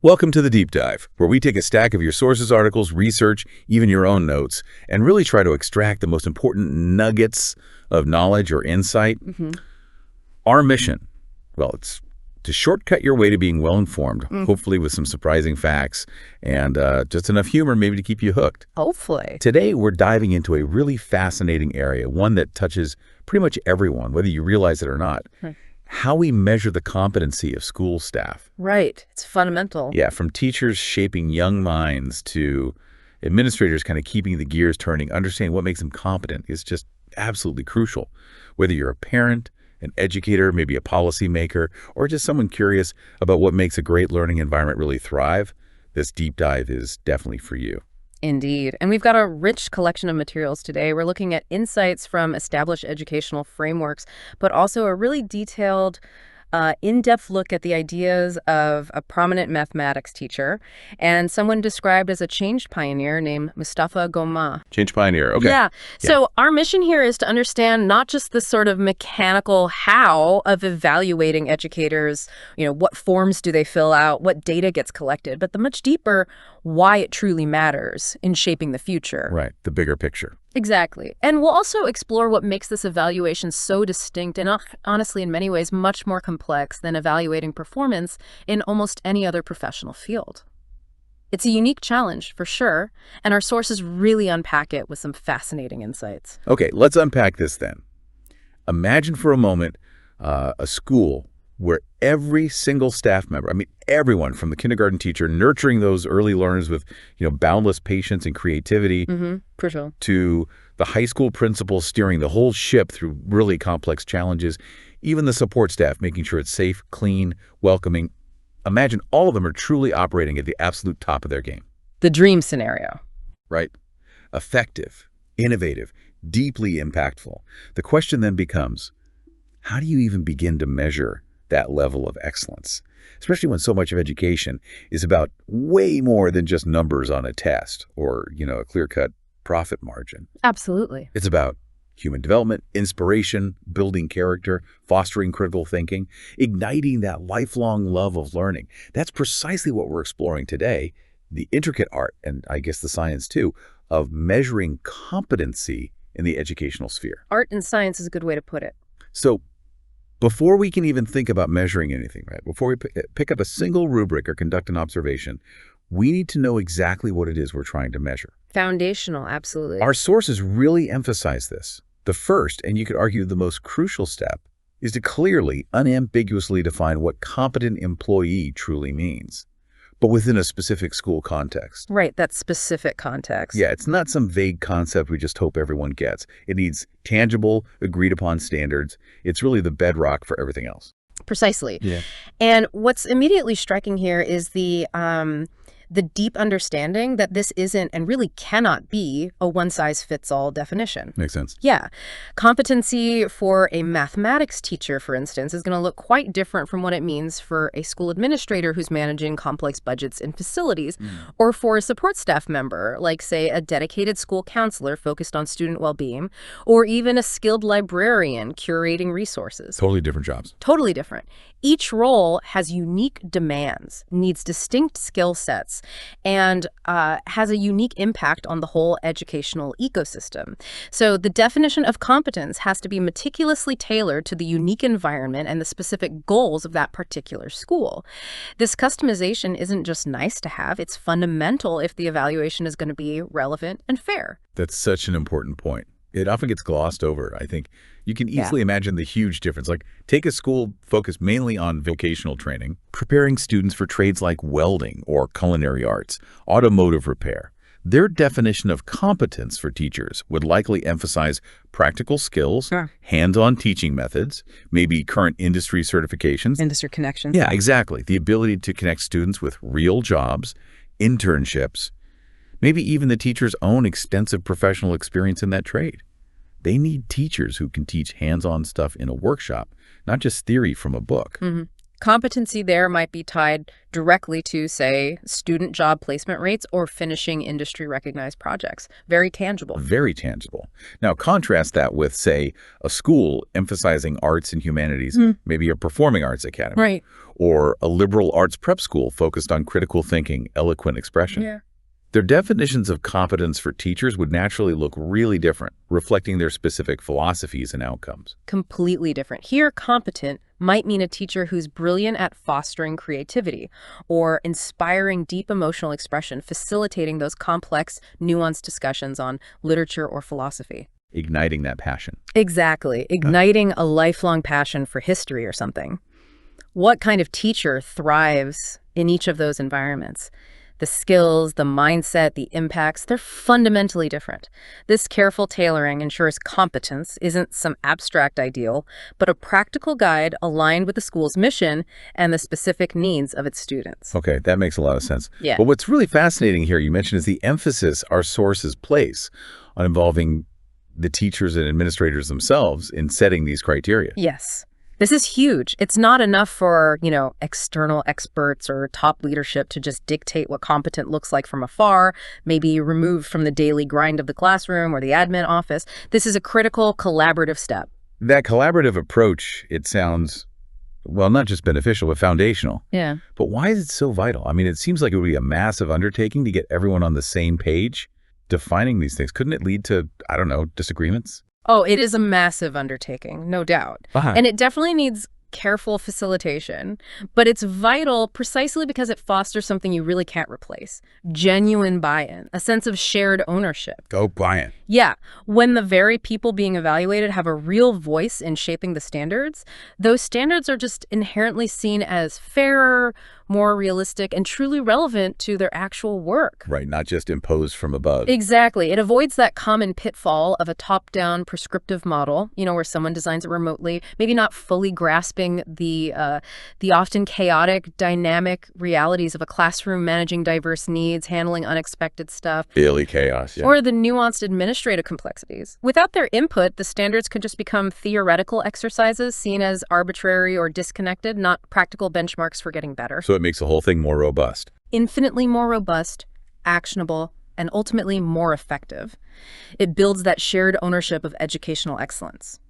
Welcome to the Deep Dive, where we take a stack of your sources, articles, research, even your own notes, and really try to extract the most important nuggets of knowledge or insight. Our mission, well, it's to shortcut your way to being well-informed, hopefully with some surprising facts and just enough humor maybe to keep you hooked. Hopefully. Today, we're diving into a really fascinating area, one that touches pretty much everyone, whether you realize it or not. How we measure the competency of school staff. Right. It's fundamental. Yeah, from teachers shaping young minds to administrators kind of keeping the gears turning, understanding what makes them competent is just absolutely crucial. Whether you're a parent, an educator, maybe a policymaker, or just someone curious about what makes a great learning environment really thrive, this deep dive is definitely for you. Indeed. And we've got a rich collection of materials today. We're looking at insights from established educational frameworks, but also a really detailed, in-depth look at the ideas of a prominent mathematics teacher and someone described as a change pioneer named Mustafa Goma. Change pioneer, okay. Yeah. So our mission here is to understand not just the sort of mechanical how of evaluating educators, what forms do they fill out, what data gets collected, but the much deeper why it truly matters in shaping the future. Right, the bigger picture. Exactly. And we'll also explore what makes this evaluation so distinct and honestly, in many ways, much more complex than evaluating performance in almost any other professional field. It's a unique challenge, for sure, and our sources really unpack it with some fascinating insights. Okay, let's unpack this then. Imagine for a moment a school where every single staff member, everyone from the kindergarten teacher nurturing those early learners with, boundless patience and creativity, Crucial. to the high school principal steering the whole ship through really complex challenges, even the support staff making sure it's safe, clean, welcoming. Imagine all of them are truly operating at the absolute top of their game. The dream scenario. Right? Effective, innovative, deeply impactful. The question then becomes, how do you even begin to measure that level of excellence, especially when so much of education is about way more than just numbers on a test or, a clear-cut profit margin. Absolutely. It's about human development, inspiration, building character, fostering critical thinking, igniting that lifelong love of learning. That's precisely what we're exploring today, the intricate art, and I guess the science too, of measuring competency in the educational sphere. Art and science is a good way to put it. So, before we can even think about measuring anything, right, before we pick up a single rubric or conduct an observation, we need to know exactly what it is we're trying to measure. Foundational, absolutely. Our sources really emphasize this. The first, and you could argue the most crucial step, is to clearly, unambiguously define what competent employee truly means, but within a specific school context. Right, that specific context. Yeah, it's not some vague concept we just hope everyone gets. It needs tangible, agreed-upon standards. It's really the bedrock for everything else. Precisely. Yeah. And what's immediately striking here is the deep understanding that this isn't and really cannot be a one-size-fits-all definition. Makes sense. Yeah. Competency for a mathematics teacher, for instance, is going to look quite different from what it means for a school administrator who's managing complex budgets and facilities, or for a support staff member, like, say, a dedicated school counselor focused on student well-being, or even a skilled librarian curating resources. Totally different jobs. Totally different. Each role has unique demands, needs distinct skill sets, and has a unique impact on the whole educational ecosystem. So the definition of competence has to be meticulously tailored to the unique environment and the specific goals of that particular school. This customization isn't just nice to have, it's fundamental if the evaluation is going to be relevant and fair. That's such an important point. It often gets glossed over. I think you can easily imagine the huge difference. Like, take a school focused mainly on vocational training, preparing students for trades like welding or culinary arts, automotive repair. Their definition of competence for teachers would likely emphasize practical skills, hands-on teaching methods, maybe current industry certifications. Industry connections. Yeah, exactly. The ability to connect students with real jobs, internships, maybe even the teacher's own extensive professional experience in that trade. They need teachers who can teach hands-on stuff in a workshop, not just theory from a book. Competency there might be tied directly to, say, student job placement rates or finishing industry-recognized projects. Very tangible. Very tangible. Now, contrast that with, say, a school emphasizing arts and humanities, maybe a performing arts academy, Right. or a liberal arts prep school focused on critical thinking, eloquent expression. Yeah. Their definitions of competence for teachers would naturally look really different, reflecting their specific philosophies and outcomes. Completely different. Here, competent might mean a teacher who's brilliant at fostering creativity or inspiring deep emotional expression, facilitating those complex, nuanced discussions on literature or philosophy. Igniting that passion. Exactly. Igniting a lifelong passion for history or something. What kind of teacher thrives in each of those environments? The skills, the mindset, the impacts, they're fundamentally different. This careful tailoring ensures competence isn't some abstract ideal, but a practical guide aligned with the school's mission and the specific needs of its students. Okay, that makes a lot of sense. Yeah. But what's really fascinating here, you mentioned, is the emphasis our sources place on involving the teachers and administrators themselves in setting these criteria. Yes. This is huge. It's not enough for, external experts or top leadership to just dictate what competent looks like from afar, maybe removed from the daily grind of the classroom or the admin office. This is a critical collaborative step. That collaborative approach, it sounds, well, not just beneficial, but foundational. Yeah. But why is it so vital? I mean, it seems like it would be a massive undertaking to get everyone on the same page defining these things. Couldn't it lead to, I don't know, disagreements? Oh, it is a massive undertaking, no doubt. Uh-huh. And it definitely needs careful facilitation, but it's vital precisely because it fosters something you really can't replace. Genuine buy-in, a sense of shared ownership. Go buy-in. Yeah, when the very people being evaluated have a real voice in shaping the standards, those standards are just inherently seen as fairer, more realistic, and truly relevant to their actual work. Right, not just imposed from above. Exactly. It avoids that common pitfall of a top-down prescriptive model, where someone designs it remotely, maybe not fully grasping the often chaotic, dynamic realities of a classroom managing diverse needs, handling unexpected stuff. Daily chaos, yeah. Or the nuanced administrative complexities. Without their input, the standards could just become theoretical exercises seen as arbitrary or disconnected, not practical benchmarks for getting better. So it makes the whole thing more robust. Infinitely more robust, actionable, and ultimately more effective. It builds that shared ownership of educational excellence.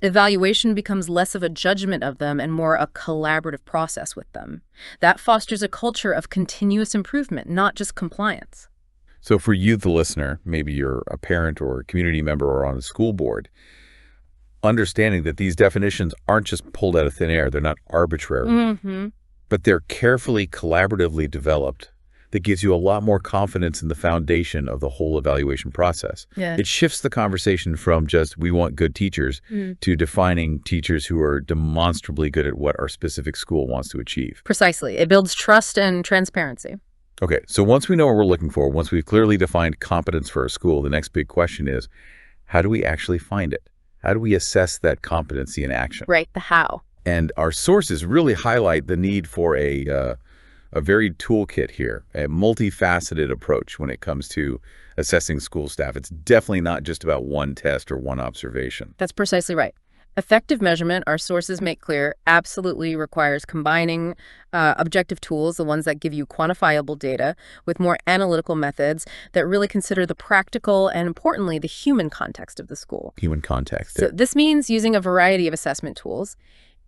Evaluation becomes less of a judgment of them and more a collaborative process with them. That fosters a culture of continuous improvement, not just compliance. So for you, the listener, maybe you're a parent or a community member or on a school board, understanding that these definitions aren't just pulled out of thin air, they're not arbitrary, but they're carefully, collaboratively developed, that gives you a lot more confidence in the foundation of the whole evaluation process. Yeah. It shifts the conversation from just, we want good teachers, to defining teachers who are demonstrably good at what our specific school wants to achieve. Precisely. It builds trust and transparency. Okay, so once we know what we're looking for, once we've clearly defined competence for our school, the next big question is, how do we actually find it? How do we assess that competency in action? Right, the how. And our sources really highlight the need for a varied toolkit here, a multifaceted approach when it comes to assessing school staff. It's definitely not just about one test or one observation. That's precisely right. Effective measurement, our sources make clear, absolutely requires combining objective tools, the ones that give you quantifiable data, with more analytical methods that really consider the practical and, importantly, the human context of the school. Human context. So this means using a variety of assessment tools,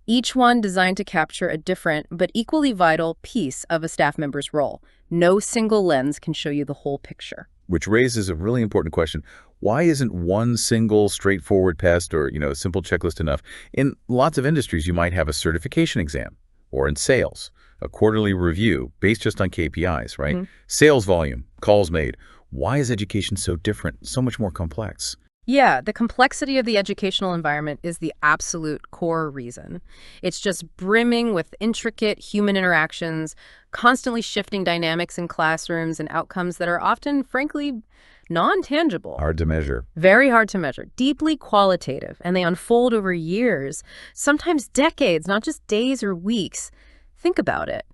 each one designed to capture a different but equally vital piece of a staff member's role. No single lens can show you the whole picture. Which raises a really important question. Why isn't one single straightforward test or, a simple checklist enough? In lots of industries, you might have a certification exam, or in sales, a quarterly review based just on KPIs, right? Sales volume, calls made. Why is education so different, so much more complex? Yeah, the complexity of the educational environment is the absolute core reason. It's just brimming with intricate human interactions, constantly shifting dynamics in classrooms and outcomes that are often, frankly, non-tangible. Hard to measure. Very hard to measure, deeply qualitative, and they unfold over years, sometimes decades, not just days or weeks. Think about it.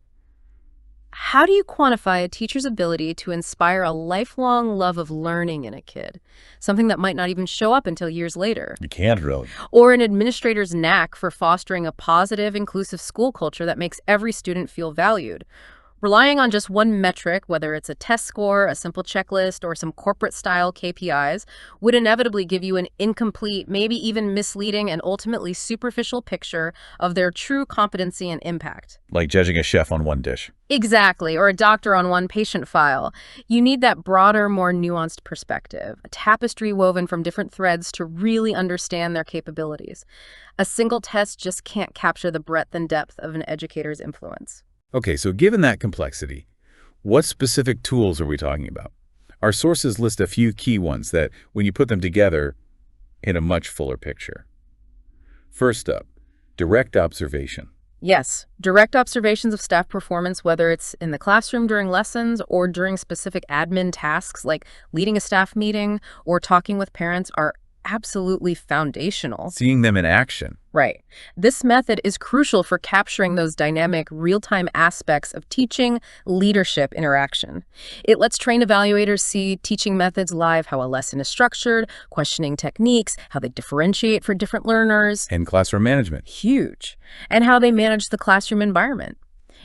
How do you quantify a teacher's ability to inspire a lifelong love of learning in a kid? Something that might not even show up until years later. You can't really. Or an administrator's knack for fostering a positive, inclusive school culture that makes every student feel valued. Relying on just one metric, whether it's a test score, a simple checklist, or some corporate-style KPIs, would inevitably give you an incomplete, maybe even misleading, and ultimately superficial picture of their true competency and impact. Like judging a chef on one dish. Exactly, or a doctor on one patient file. You need that broader, more nuanced perspective, a tapestry woven from different threads to really understand their capabilities. A single test just can't capture the breadth and depth of an educator's influence. Okay, so given that complexity, what specific tools are we talking about? Our sources list a few key ones that, when you put them together, hit a much fuller picture. First up, direct observation. Yes, direct observations of staff performance, whether it's in the classroom during lessons or during specific admin tasks like leading a staff meeting or talking with parents, are absolutely foundational. Seeing them in action. Right. This method is crucial for capturing those dynamic, real-time aspects of teaching leadership interaction. It lets trained evaluators see teaching methods live, how a lesson is structured, questioning techniques, how they differentiate for different learners. And classroom management. Huge. And how they manage the classroom environment.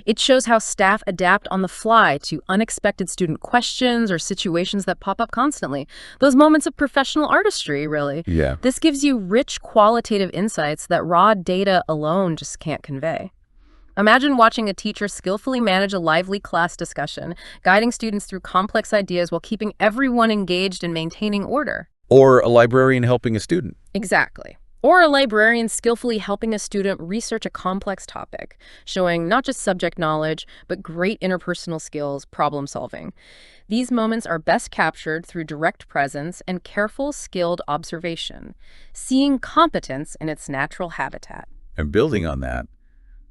It shows how staff adapt on the fly to unexpected student questions or situations that pop up constantly. Those moments of professional artistry, really. Yeah. This gives you rich qualitative insights that raw data alone just can't convey. Imagine watching a teacher skillfully manage a lively class discussion, guiding students through complex ideas while keeping everyone engaged and maintaining order. Or a librarian helping a student. Exactly. Or a librarian skillfully helping a student research a complex topic, showing not just subject knowledge, but great interpersonal skills, problem solving. These moments are best captured through direct presence and careful, skilled observation, seeing competence in its natural habitat. And building on that,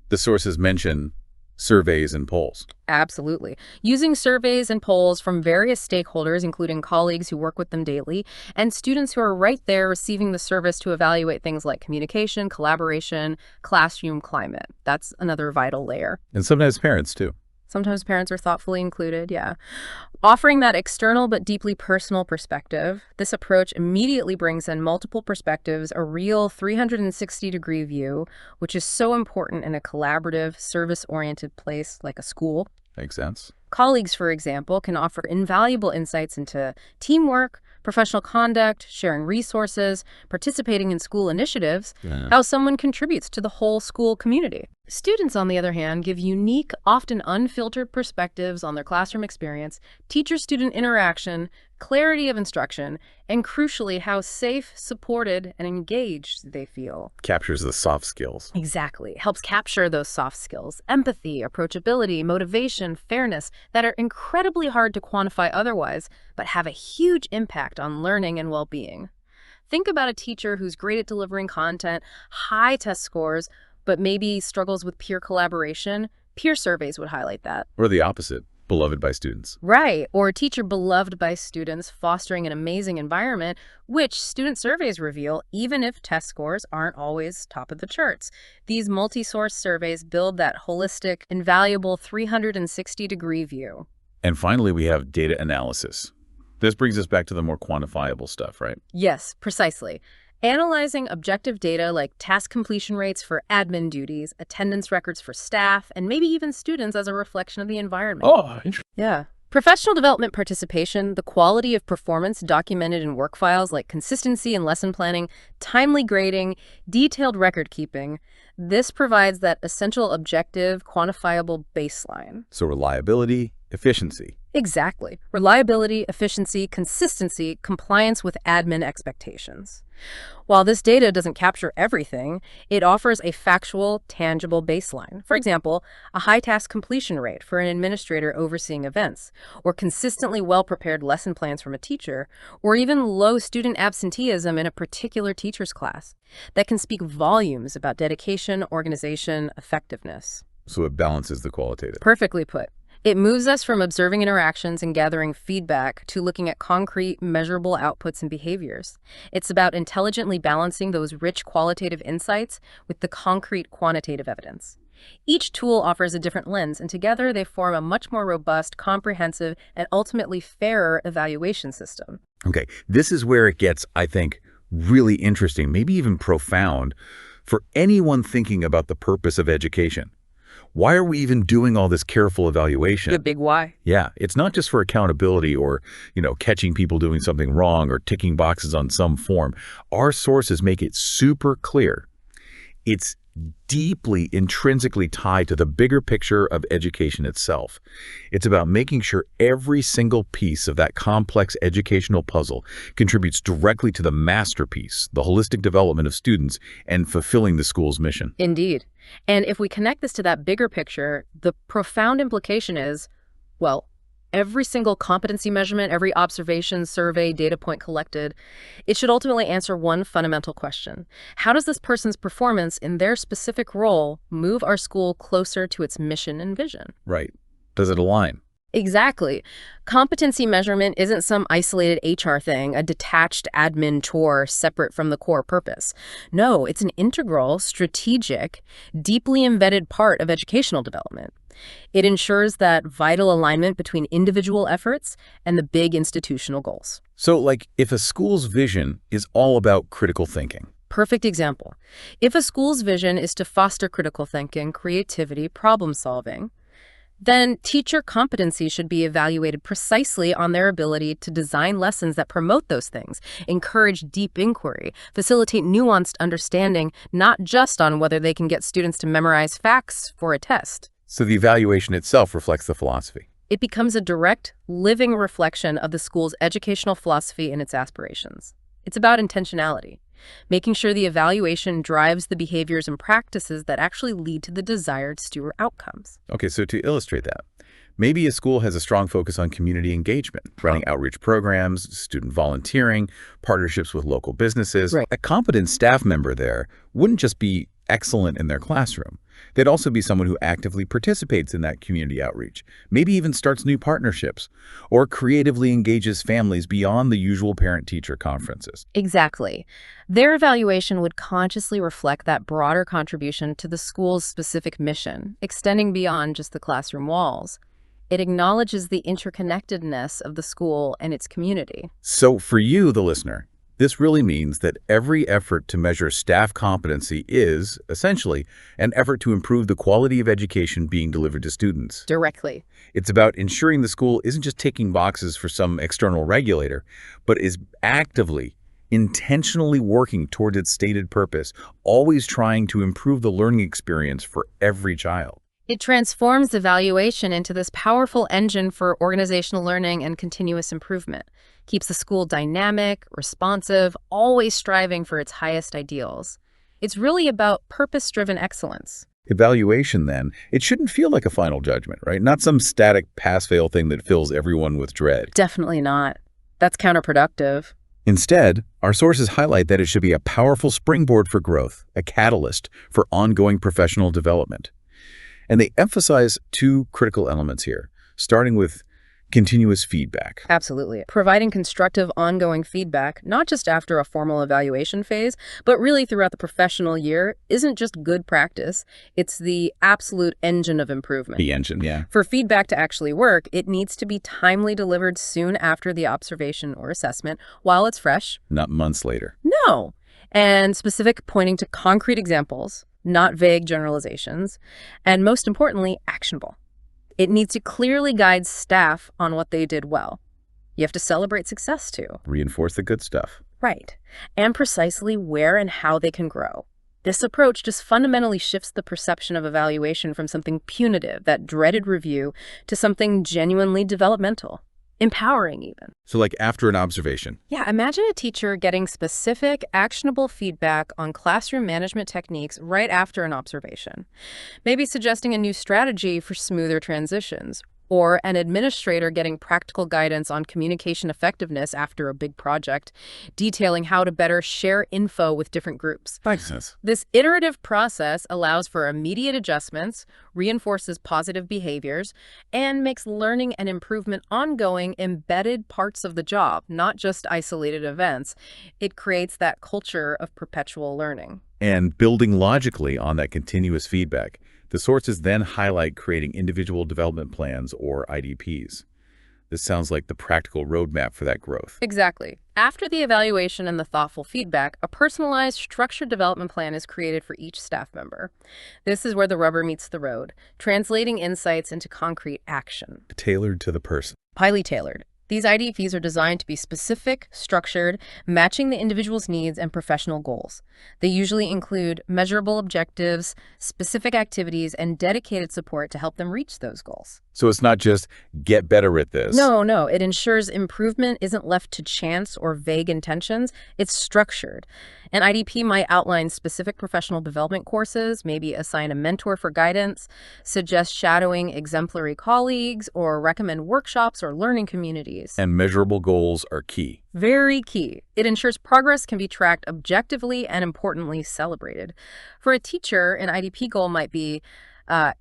the sources mention surveys and polls. Absolutely. Using surveys and polls from various stakeholders, including colleagues who work with them daily, and students who are right there receiving the service to evaluate things like communication, collaboration, classroom climate. That's another vital layer. And sometimes parents, too. Sometimes parents are thoughtfully included, yeah. Offering that external but deeply personal perspective, this approach immediately brings in multiple perspectives, a real 360-degree view, which is so important in a collaborative, service-oriented place like a school. Makes sense. Colleagues, for example, can offer invaluable insights into teamwork, professional conduct, sharing resources, participating in school initiatives, how someone contributes to the whole school community. Students, on the other hand, give unique, often unfiltered perspectives on their classroom experience, teacher-student interaction, clarity of instruction, and crucially, how safe, supported, and engaged they feel. Captures the soft skills. Exactly. Helps capture those soft skills, empathy, approachability, motivation, fairness, that are incredibly hard to quantify otherwise, but have a huge impact on learning and well-being. Think about a teacher who's great at delivering content, high test scores, but maybe struggles with peer collaboration. Peer surveys would highlight that. Or the opposite, beloved by students. Right, or a teacher beloved by students, fostering an amazing environment, which student surveys reveal, even if test scores aren't always top of the charts. These multi-source surveys build that holistic, invaluable 360-degree view. And finally, we have data analysis. This brings us back to the more quantifiable stuff, right? Yes, precisely. Analyzing objective data like task completion rates for admin duties, attendance records for staff, and maybe even students as a reflection of the environment. Oh, interesting. Yeah. Professional development participation, the quality of performance documented in work files like consistency in lesson planning, timely grading, detailed record keeping. This provides that essential objective, quantifiable baseline. So reliability, efficiency. Exactly. Reliability, efficiency, consistency, compliance with admin expectations. While this data doesn't capture everything, it offers a factual, tangible baseline. For example, a high task completion rate for an administrator overseeing events, or consistently well-prepared lesson plans from a teacher, or even low student absenteeism in a particular teacher's class. That can speak volumes about dedication, organization, effectiveness. So it balances the qualitative. Perfectly put. It moves us from observing interactions and gathering feedback to looking at concrete, measurable outputs and behaviors. It's about intelligently balancing those rich qualitative insights with the concrete quantitative evidence. Each tool offers a different lens, and together they form a much more robust, comprehensive, and ultimately fairer evaluation system. Okay, this is where it gets, I think, really interesting, maybe even profound, for anyone thinking about the purpose of education. Why are we even doing all this careful evaluation? The big why. Yeah, it's not just for accountability or, catching people doing something wrong or ticking boxes on some form. Our sources make it super clear. It's deeply intrinsically tied to the bigger picture of education itself. It's about making sure every single piece of that complex educational puzzle contributes directly to the masterpiece, the holistic development of students, and fulfilling the school's mission. Indeed. And if we connect this to that bigger picture, the profound implication is, well, every single competency measurement, every observation, survey, data point collected, it should ultimately answer one fundamental question. How does this person's performance in their specific role move our school closer to its mission and vision? Right. Does it align? Exactly. Competency measurement isn't some isolated HR thing, a detached admin chore separate from the core purpose. No, it's an integral, strategic, deeply embedded part of educational development. It ensures that vital alignment between individual efforts and the big institutional goals. So, if a school's vision is all about critical thinking. Perfect example. If a school's vision is to foster critical thinking, creativity, problem solving, then teacher competency should be evaluated precisely on their ability to design lessons that promote those things, encourage deep inquiry, facilitate nuanced understanding, not just on whether they can get students to memorize facts for a test. So the evaluation itself reflects the philosophy. It becomes a direct, living reflection of the school's educational philosophy and its aspirations. It's about intentionality, making sure the evaluation drives the behaviors and practices that actually lead to the desired student outcomes. Okay, so to illustrate that, maybe a school has a strong focus on community engagement, running outreach programs, student volunteering, partnerships with local businesses. Right. A competent staff member there wouldn't just be excellent in their classroom. They'd also be someone who actively participates in that community outreach, maybe even starts new partnerships, or creatively engages families beyond the usual parent-teacher conferences. Exactly. Their evaluation would consciously reflect that broader contribution to the school's specific mission, extending beyond just the classroom walls. It acknowledges the interconnectedness of the school and its community. So for you, the listener, this really means that every effort to measure staff competency is, essentially, an effort to improve the quality of education being delivered to students. Directly. It's about ensuring the school isn't just ticking boxes for some external regulator, but is actively, intentionally working towards its stated purpose, always trying to improve the learning experience for every child. It transforms evaluation into this powerful engine for organizational learning and continuous improvement. Keeps the school dynamic, responsive, always striving for its highest ideals. It's really about purpose-driven excellence. Evaluation, then, it shouldn't feel like a final judgment, right? Not some static pass-fail thing that fills everyone with dread. Definitely not. That's counterproductive. Instead, our sources highlight that it should be a powerful springboard for growth, a catalyst for ongoing professional development. And they emphasize two critical elements here, starting with continuous feedback. Absolutely. Providing constructive, ongoing feedback, not just after a formal evaluation phase, but really throughout the professional year, isn't just good practice. It's the absolute engine of improvement. The engine, yeah. For feedback to actually work, it needs to be timely delivered soon after the observation or assessment while it's fresh. Not months later. No. And specific, pointing to concrete examples, not vague generalizations, and most importantly, actionable. It needs to clearly guide staff on what they did well. You have to celebrate success too. Reinforce the good stuff. Right. And precisely where and how they can grow. This approach just fundamentally shifts the perception of evaluation from something punitive, that dreaded review, to something genuinely developmental. Empowering even. So after an observation. Yeah, imagine a teacher getting specific, actionable feedback on classroom management techniques right after an observation. Maybe suggesting a new strategy for smoother transitions, or an administrator getting practical guidance on communication effectiveness after a big project, detailing how to better share info with different groups. Makes sense. This iterative process allows for immediate adjustments, reinforces positive behaviors, and makes learning and improvement ongoing, embedded parts of the job, not just isolated events. It creates that culture of perpetual learning. And building logically on that continuous feedback, the sources then highlight creating individual development plans or IDPs. This sounds like the practical roadmap for that growth. Exactly. After the evaluation and the thoughtful feedback, a personalized, structured development plan is created for each staff member. This is where the rubber meets the road, translating insights into concrete action. Tailored to the person. Highly tailored. These IDPs are designed to be specific, structured, matching the individual's needs and professional goals. They usually include measurable objectives, specific activities, and dedicated support to help them reach those goals. So it's not just get better at this. No. It ensures improvement isn't left to chance or vague intentions. It's structured. An IDP might outline specific professional development courses, maybe assign a mentor for guidance, suggest shadowing exemplary colleagues, or recommend workshops or learning communities. And measurable goals are key. Very key. It ensures progress can be tracked objectively and, importantly, celebrated. For a teacher, an IDP goal might be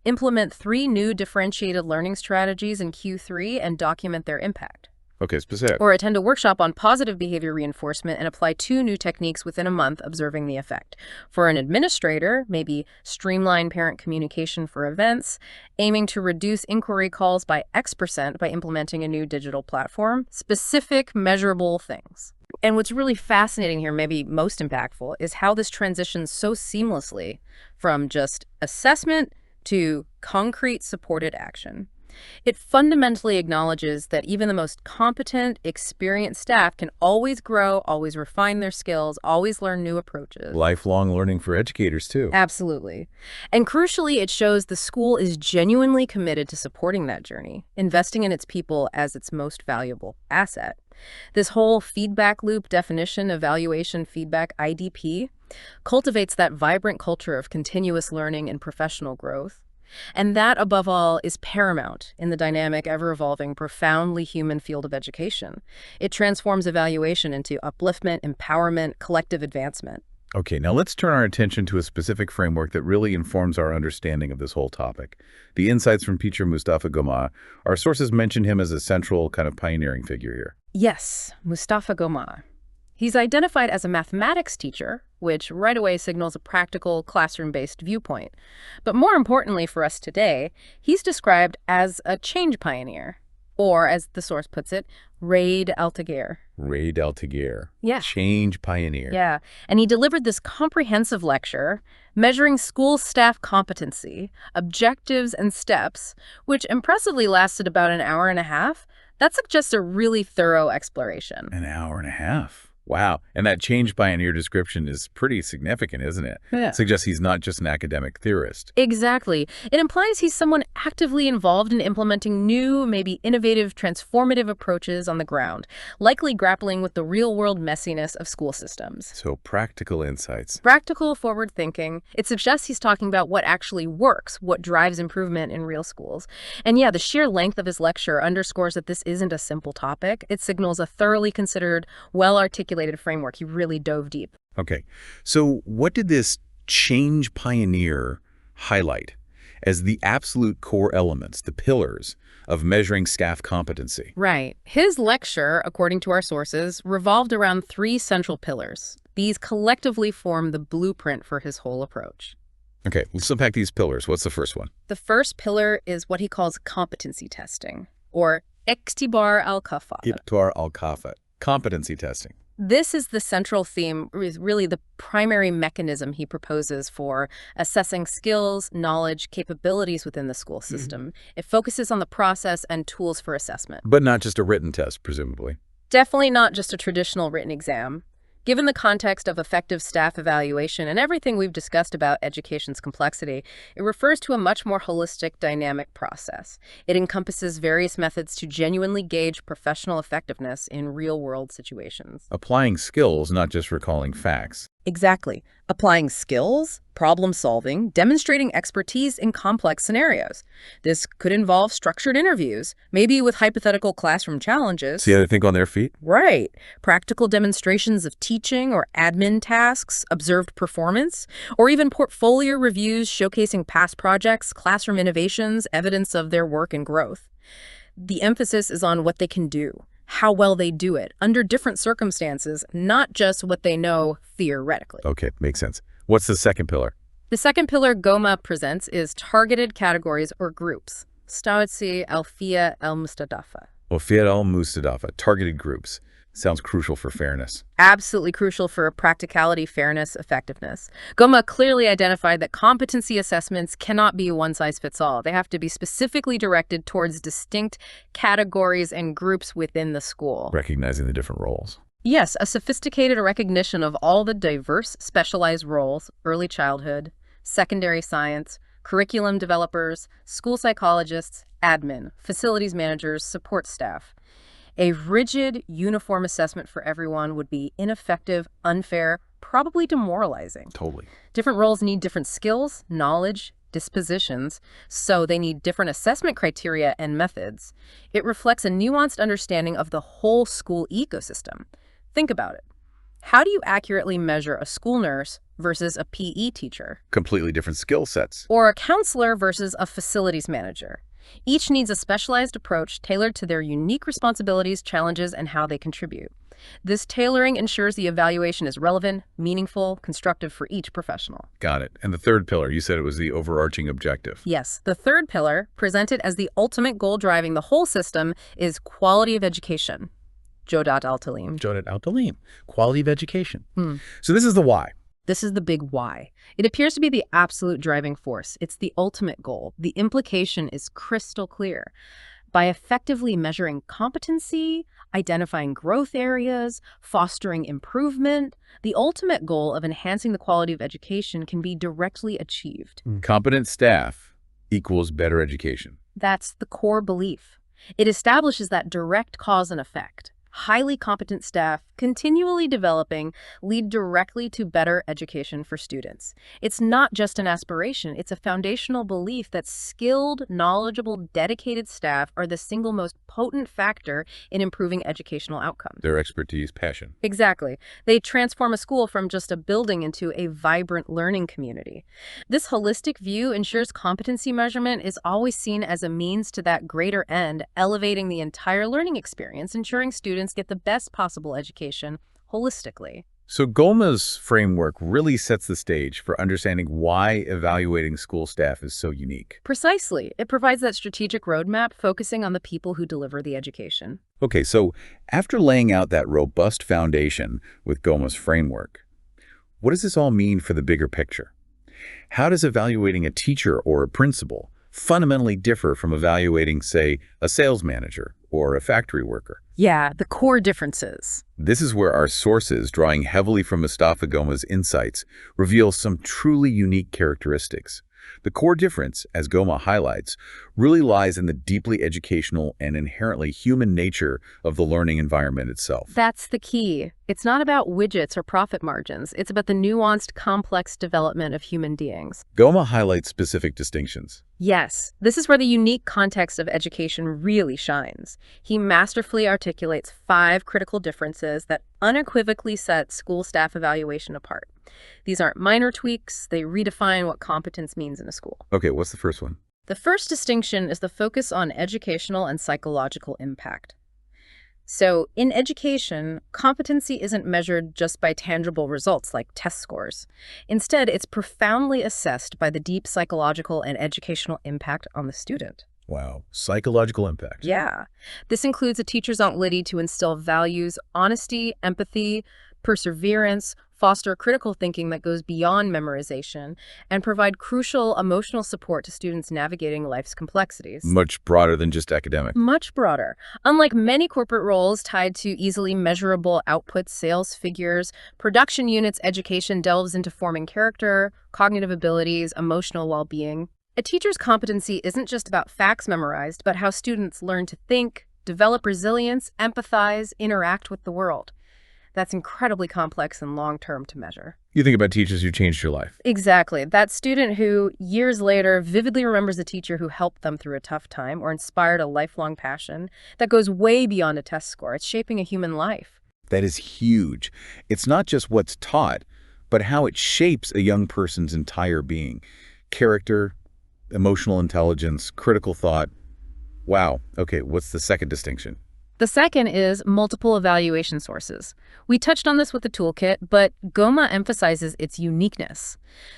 implement 3 new differentiated learning strategies in Q3 and document their impact. Okay, specific. Or attend a workshop on positive behavior reinforcement and apply 2 new techniques within a month, observing the effect. For an administrator, maybe streamline parent communication for events, aiming to reduce inquiry calls by X% by implementing a new digital platform. Specific, measurable things. And what's really fascinating here, maybe most impactful, is how this transitions so seamlessly from just assessment to concrete supported action. It fundamentally acknowledges that even the most competent, experienced staff can always grow, always refine their skills, always learn new approaches. Lifelong learning for educators, too. Absolutely. And crucially, it shows the school is genuinely committed to supporting that journey, investing in its people as its most valuable asset. This whole feedback loop definition, evaluation, feedback, IDP, cultivates that vibrant culture of continuous learning and professional growth. And that, above all, is paramount in the dynamic, ever-evolving, profoundly human field of education. It transforms evaluation into upliftment, empowerment, collective advancement. Okay, now let's turn our attention to a specific framework that really informs our understanding of this whole topic. The insights from teacher Mustafa Goma. Our sources mention him as a central kind of pioneering figure here. Yes, Mustafa Goma. He's identified as a mathematics teacher, which right away signals a practical, classroom-based viewpoint. But more importantly for us today, he's described as a change pioneer, or as the source puts it, Raid Altair. Raid Altair. Yeah. Change pioneer. Yeah, and he delivered this comprehensive lecture measuring school staff competency, objectives, and steps, which impressively lasted about an hour and a half. That suggests a really thorough exploration. An hour and a half. Wow. And that change pioneer description is pretty significant, isn't it? Yeah. It suggests he's not just an academic theorist. Exactly. It implies he's someone actively involved in implementing new, maybe innovative, transformative approaches on the ground, likely grappling with the real-world messiness of school systems. So practical insights. Practical, forward thinking. It suggests he's talking about what actually works, what drives improvement in real schools. And yeah, the sheer length of his lecture underscores that this isn't a simple topic. It signals a thoroughly considered, well-articulated framework. He really dove deep. Okay, so what did this change pioneer highlight as the absolute core elements, the pillars of measuring staff competency? Right. His lecture, according to our sources, revolved around 3 central pillars. These collectively form the blueprint for his whole approach. Okay, let's unpack these pillars. What's the first one? The first pillar is what he calls competency testing, or Ikhtibar al-Kafa. Ikhtibar al-Kafa, competency testing. This is the central theme, really the primary mechanism he proposes for assessing skills, knowledge, capabilities within the school system. It focuses on the process and tools for assessment. But not just a written test, presumably. Definitely not just a traditional written exam. Given the context of effective staff evaluation and everything we've discussed about education's complexity, it refers to a much more holistic, dynamic process. It encompasses various methods to genuinely gauge professional effectiveness in real-world situations. Applying skills, not just recalling facts. Exactly. Applying skills, problem solving, demonstrating expertise in complex scenarios. This could involve structured interviews, maybe with hypothetical classroom challenges. See how they think on their feet? Right. Practical demonstrations of teaching or admin tasks, observed performance, or even portfolio reviews showcasing past projects, classroom innovations, evidence of their work and growth. The emphasis is on what they can do, how well they do it, under different circumstances, not just what they know theoretically. Okay, makes sense. What's the second pillar? The second pillar GOMA presents is targeted categories or groups. Stawitsi Alfia El Mustadafa. Ofir al-Mustadafa, targeted groups. Sounds crucial for fairness. Absolutely crucial for practicality, fairness, effectiveness. GOMA clearly identified that competency assessments cannot be one-size-fits-all. They have to be specifically directed towards distinct categories and groups within the school. Recognizing the different roles. Yes, a sophisticated recognition of all the diverse, specialized roles: early childhood, secondary science, curriculum developers, school psychologists, admin, facilities managers, support staff. A rigid, uniform assessment for everyone would be ineffective, unfair, probably demoralizing. Totally. Different roles need different skills, knowledge, dispositions, so they need different assessment criteria and methods. It reflects a nuanced understanding of the whole school ecosystem. Think about it. How do you accurately measure a school nurse versus a PE teacher? Completely different skill sets. Or a counselor versus a facilities manager? Each needs a specialized approach tailored to their unique responsibilities, challenges, and how they contribute. This tailoring ensures the evaluation is relevant, meaningful, constructive for each professional. Got it. And the third pillar, you said it was the overarching objective. Yes, the third pillar, presented as the ultimate goal driving the whole system, is quality of education. Jodat al-Talim. Jodat al-Talim, quality of education. So this is the why. This is the big why. It appears to be the absolute driving force. It's the ultimate goal. The implication is crystal clear. By effectively measuring competency, identifying growth areas, fostering improvement, the ultimate goal of enhancing the quality of education can be directly achieved. Competent staff equals better education. That's the core belief. It establishes that direct cause and effect. Highly competent staff, continually developing, lead directly to better education for students. It's not just an aspiration, it's a foundational belief that skilled, knowledgeable, dedicated staff are the single most potent factor in improving educational outcomes. Their expertise, passion. Exactly. They transform a school from just a building into a vibrant learning community. This holistic view ensures competency measurement is always seen as a means to that greater end, elevating the entire learning experience, ensuring students get the best possible education holistically. So GOMA's framework really sets the stage for understanding why evaluating school staff is so unique. Precisely. It provides that strategic roadmap focusing on the people who deliver the education. Okay, so after laying out that robust foundation with GOMA's framework, what does this all mean for the bigger picture? How does evaluating a teacher or a principal fundamentally differ from evaluating, say, a sales manager or a factory worker? Yeah, the core differences. This is where our sources, drawing heavily from Mustafa Goma's insights, reveal some truly unique characteristics. The core difference, as Goma highlights, really lies in the deeply educational and inherently human nature of the learning environment itself. That's the key. It's not about widgets or profit margins. It's about the nuanced, complex development of human beings. Goma highlights specific distinctions. Yes, this is where the unique context of education really shines. He masterfully articulates 5 critical differences that unequivocally set school staff evaluation apart. These aren't minor tweaks, they redefine what competence means in a school. Okay, what's the first one? The first distinction is the focus on educational and psychological impact. So, in education, competency isn't measured just by tangible results like test scores. Instead, it's profoundly assessed by the deep psychological and educational impact on the student. Wow, psychological impact. Yeah. This includes a teacher's ability to instill values, honesty, empathy, perseverance, foster critical thinking that goes beyond memorization, and provide crucial emotional support to students navigating life's complexities. Much broader than just academic. Much broader. Unlike many corporate roles tied to easily measurable outputs, sales figures, production units education delves into forming character, cognitive abilities, emotional well-being. A teacher's competency isn't just about facts memorized, but how students learn to think, develop resilience, empathize, interact with the world. That's incredibly complex and long-term to measure. You think about teachers who changed your life. Exactly. That student who, years later, vividly remembers a teacher who helped them through a tough time or inspired a lifelong passion, that goes way beyond a test score. It's shaping a human life. That is huge. It's not just what's taught, but how it shapes a young person's entire being. Character, emotional intelligence, critical thought. Wow. Okay, what's the second distinction? The second is multiple evaluation sources. We touched on this with the toolkit, but GOMA emphasizes its uniqueness.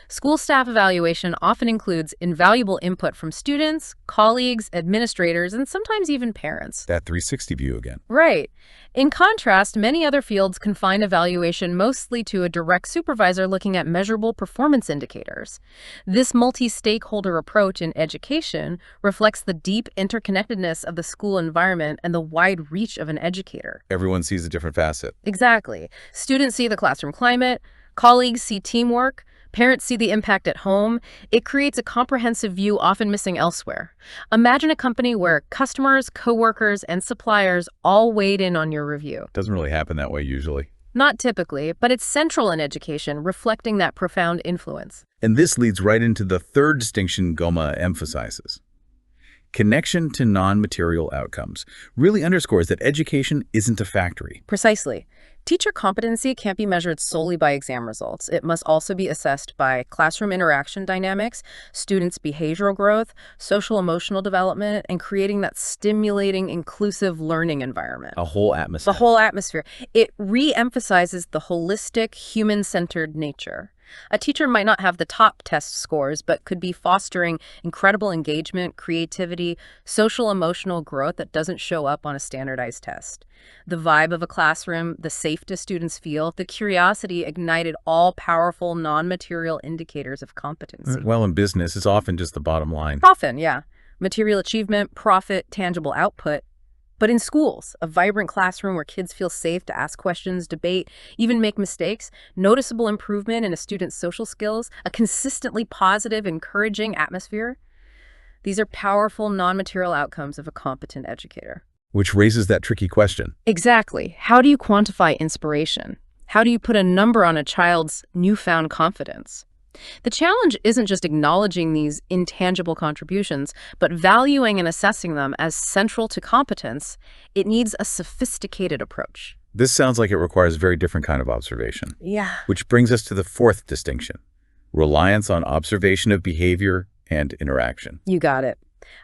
School staff evaluation often includes invaluable input from students, colleagues, administrators, and sometimes even parents. That 360 view again. Right. In contrast, many other fields confine evaluation mostly to a direct supervisor looking at measurable performance indicators. This multi-stakeholder approach in education reflects the deep interconnectedness of the school environment and the wide reach of an educator. Everyone sees a different facet. Exactly. Students see the classroom climate, colleagues see teamwork, parents see the impact at home. It creates a comprehensive view often missing elsewhere. Imagine a company where customers, coworkers, and suppliers all weighed in on your review. Doesn't really happen that way usually. Not typically, but it's central in education, reflecting that profound influence. And this leads right into the third distinction GOMA emphasizes. Connection to non-material outcomes really underscores that education isn't a factory. Precisely. Teacher competency can't be measured solely by exam results. It must also be assessed by classroom interaction dynamics, students' behavioral growth, social-emotional development, and creating that stimulating, inclusive learning environment. A whole atmosphere. The whole atmosphere. It re-emphasizes the holistic, human-centered nature. A teacher might not have the top test scores, but could be fostering incredible engagement, creativity, social-emotional growth that doesn't show up on a standardized test. The vibe of a classroom, the safety students feel, the curiosity ignited all powerful non-material indicators of competency. Well, in business, it's often just the bottom line. Often, yeah. Material achievement, profit, tangible output. But in schools, a vibrant classroom where kids feel safe to ask questions, debate, even make mistakes, noticeable improvement in a student's social skills, a consistently positive, encouraging atmosphere. These are powerful non-material outcomes of a competent educator. Which raises that tricky question. Exactly. How do you quantify inspiration? How do you put a number on a child's newfound confidence? The challenge isn't just acknowledging these intangible contributions, but valuing and assessing them as central to competence. It needs a sophisticated approach. This sounds like it requires a very different kind of observation. Yeah. Which brings us to the fourth distinction, reliance on observation of behavior and interaction. You got it.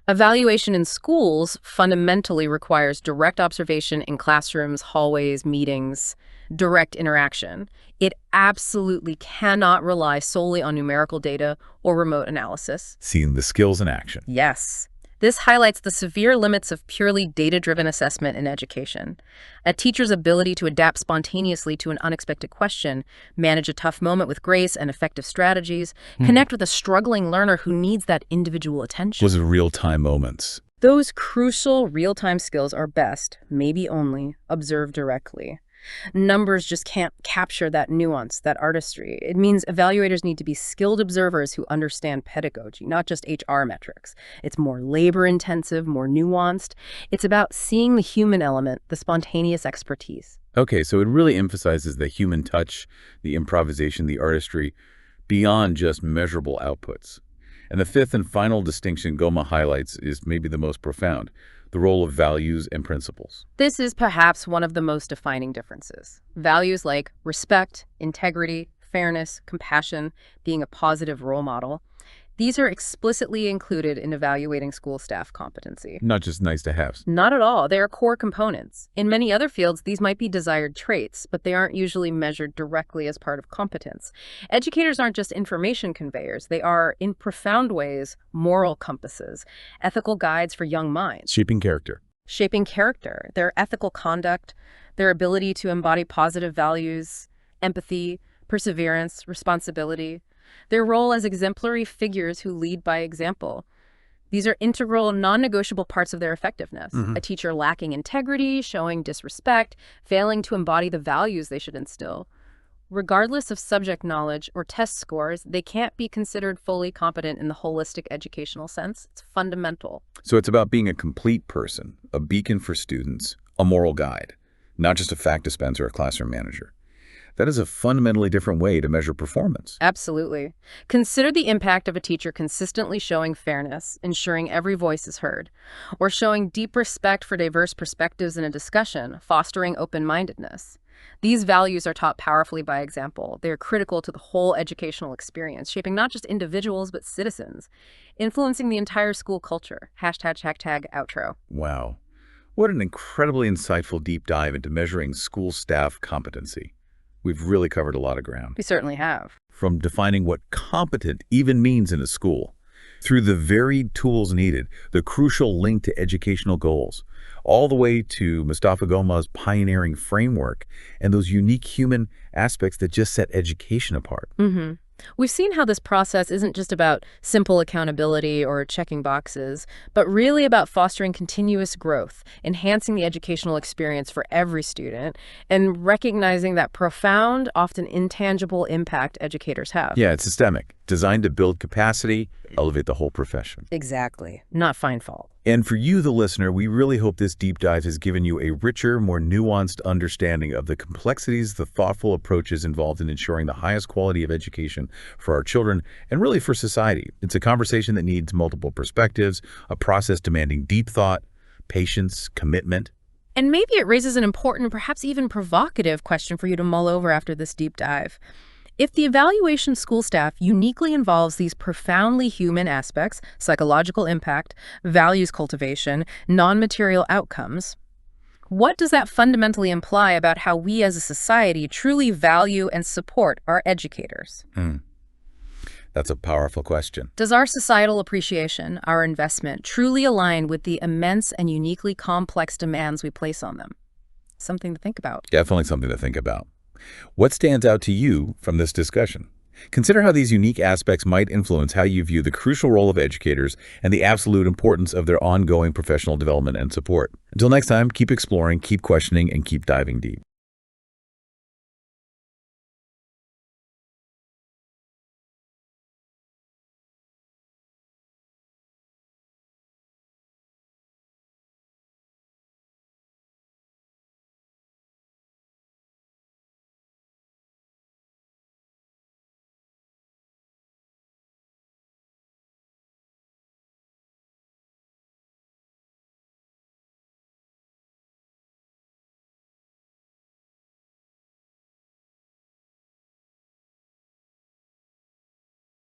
Evaluation in schools fundamentally requires direct observation in classrooms, hallways, meetings, direct interaction. It absolutely cannot rely solely on numerical data or remote analysis. Seeing the skills in action. Yes. This highlights the severe limits of purely data-driven assessment in education. A teacher's ability to adapt spontaneously to an unexpected question, manage a tough moment with grace and effective strategies, connect with a struggling learner who needs that individual attention. Was real-time moments. Those crucial real-time skills are best, maybe only, observed directly. Numbers just can't capture that nuance, that artistry. It means evaluators need to be skilled observers who understand pedagogy, not just HR metrics. It's more labor-intensive, more nuanced. It's about seeing the human element, the spontaneous expertise. Okay, so it really emphasizes the human touch, the improvisation, the artistry, beyond just measurable outputs. And the fifth and final distinction GOMA highlights is maybe the most profound, the role of values and principles. This is perhaps one of the most defining differences. Values like respect, integrity, fairness, compassion, being a positive role model, these are explicitly included in evaluating school staff competency. Not just nice to have. Not at all. They are core components. In many other fields, these might be desired traits, but they aren't usually measured directly as part of competence. Educators aren't just information conveyors. They are, in profound ways, moral compasses, ethical guides for young minds. Shaping character. Shaping character, their ethical conduct, their ability to embody positive values, empathy, perseverance, responsibility. Their role as exemplary figures who lead by example. These are integral, non-negotiable parts of their effectiveness. A teacher lacking integrity, showing disrespect, failing to embody the values they should instill. Regardless of subject knowledge or test scores, they can't be considered fully competent in the holistic educational sense. It's fundamental. So it's about being a complete person, a beacon for students, a moral guide, not just a fact dispenser or a classroom manager. That is a fundamentally different way to measure performance. Absolutely. Consider the impact of a teacher consistently showing fairness, ensuring every voice is heard, or showing deep respect for diverse perspectives in a discussion, fostering open-mindedness. These values are taught powerfully by example. They are critical to the whole educational experience, shaping not just individuals, but citizens, influencing the entire school culture. #outro. Wow. What an incredibly insightful deep dive into measuring school staff competency. We've really covered a lot of ground. We certainly have. From defining what competent even means in a school, through the varied tools needed, the crucial link to educational goals, all the way to Mustafa Goma's pioneering framework and those unique human aspects that just set education apart. We've seen how this process isn't just about simple accountability or checking boxes, but really about fostering continuous growth, enhancing the educational experience for every student, and recognizing that profound, often intangible impact educators have. Yeah, it's systemic, designed to build capacity, elevate the whole profession. Exactly. Not find fault. And for you, the listener, we really hope this deep dive has given you a richer, more nuanced understanding of the complexities, the thoughtful approaches involved in ensuring the highest quality of education for our children and really for society. It's a conversation that needs multiple perspectives, a process demanding deep thought, patience, commitment. And maybe it raises an important, perhaps even provocative question for you to mull over after this deep dive. If the evaluation school staff uniquely involves these profoundly human aspects, psychological impact, values cultivation, non-material outcomes, what does that fundamentally imply about how we as a society truly value and support our educators? That's a powerful question. Does our societal appreciation, our investment, truly align with the immense and uniquely complex demands we place on them? Something to think about. Definitely something to think about. What stands out to you from this discussion? Consider how these unique aspects might influence how you view the crucial role of educators and the absolute importance of their ongoing professional development and support. Until next time, keep exploring, keep questioning, and keep diving deep.